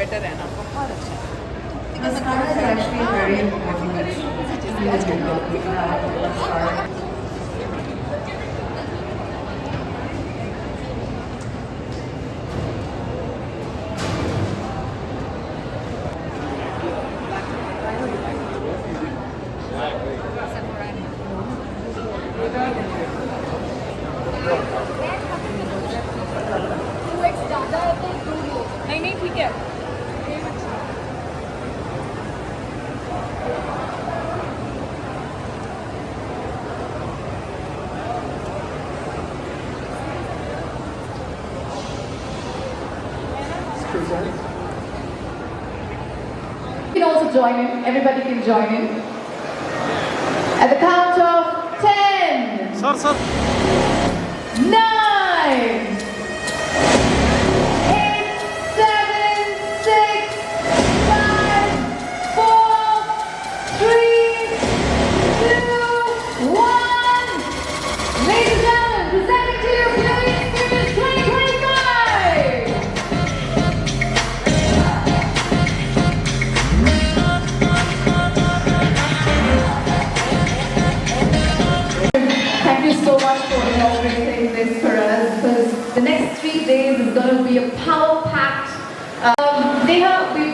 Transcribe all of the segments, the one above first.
Better है ना, बहुत अच्छा है। Mascara is actually very important in the makeup. नहीं नहीं ठीक है। You can also join in. Everybody can join in. At the count of 10, Sir. 9, 8, 7, 6, 5, 4, 3, 2, 1. Ladies and gentlemen, presenting to you Beauty Experience 2025. Thank you so much for inaugurating this for us, because the next 3 days is going to be a power-packed. Neha, we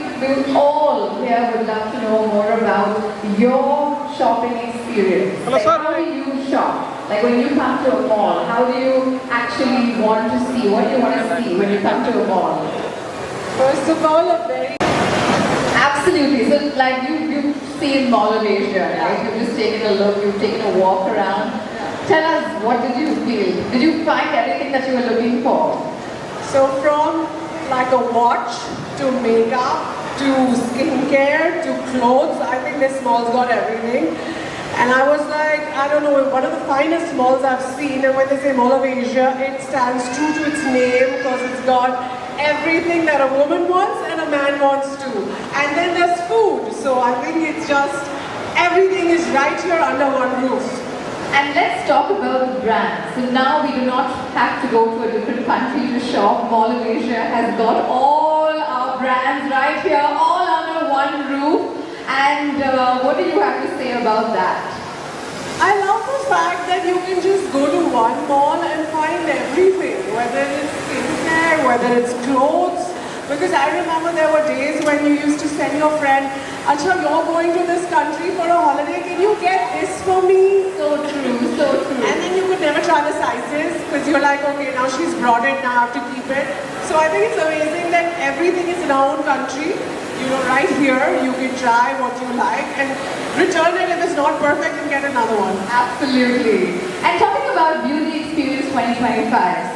all here would love to know more about your shopping experience. Hello, Like, sir. how do you shop? Like when you come to a mall, how do you actually want to see? What do you want to see when you come to a mall? First of all, a very Absolutely. So like you've seen Mall of Asia, right? You've just taken a look, you've taken a walk around. Tell us, what did you feel? Did you find everything that you were looking for? so from like a watch to makeup to skincare to clothes. I think this mall's got everything. And I was like, I don't know, one of the finest malls I've seen. And when they say Mall of Asia, it stands true to its name because it's got everything that a woman wants and a man wants too. And then there's food. So I think it's just, everything is right here under one roof. And let's talk about the brands. So now we do not have to go to a different country to shop. Mall of Asia has got all our brands right here, all under one roof. And what do you have to say about that? I love the fact that you can just go to one mall and find everything, whether it's skincare, whether it's clothes. Because I remember there were days when you used to send your friend, Acha, you're going to this country for a holiday, can you get this for me? So true, so true. And then you could never try the sizes because you're like, okay, now she's brought it, now I have to keep it. So I think it's amazing that everything is in our own country. You know, right here, you can try what you like and return it if it's not perfect and get another one. Absolutely. And talking about Beauty Experience 2025,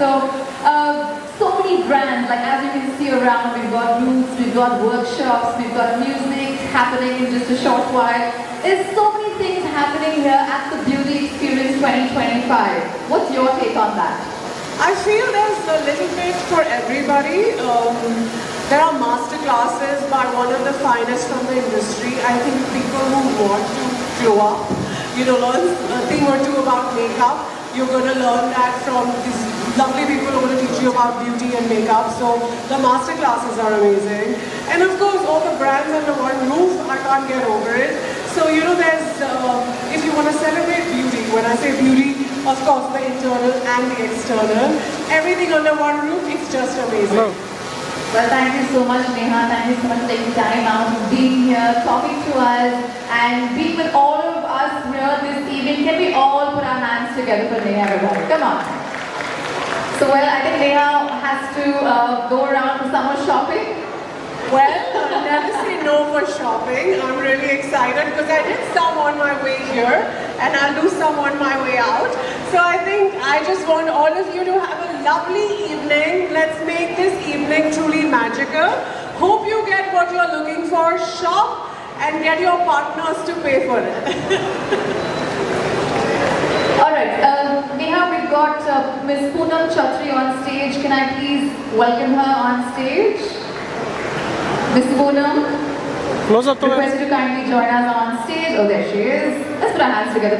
so many brands, like as you can see around, we've got booths, we've got workshops, we've got music happening in just a short while. There's so many things happening here at the Beauty Experience 2025. What's your take on that? I feel there's a little bit for everybody. There are master classes by one of the finest from the industry. I think people who want to glow up, you know, learn a thing or two about makeup. You're going to learn that from these lovely people who are going to teach you about beauty and makeup. So the master classes are amazing. And of course, all the brands under one roof, I can't get over it. So, you know, there's, if you want to celebrate beauty, when I say beauty, of course, the internal and the external, everything under one roof, it's just amazing. Hello. Well, thank you so much, Neha. Thank you so much for taking time out of being here, talking to us, and being with all of us here this evening. Can we all put our hands together for Neha, everybody? Come on. So, well, I think Neha has to go around for summer shopping. Well, never say no for shopping. I'm really excited because I did some on my way here and I'll do some on my way out. So I think I just want all of you to have a lovely evening. Let's make this evening truly magical. Hope you get what you're looking for. Shop and get your partners to pay for it. All right, Neha, we've got Ms. Poonam Chatri on stage. Can I please welcome her on stage? Ms. Poonam, Close up to request you to kindly join us on stage. Oh, there she is. Let's put our hands together.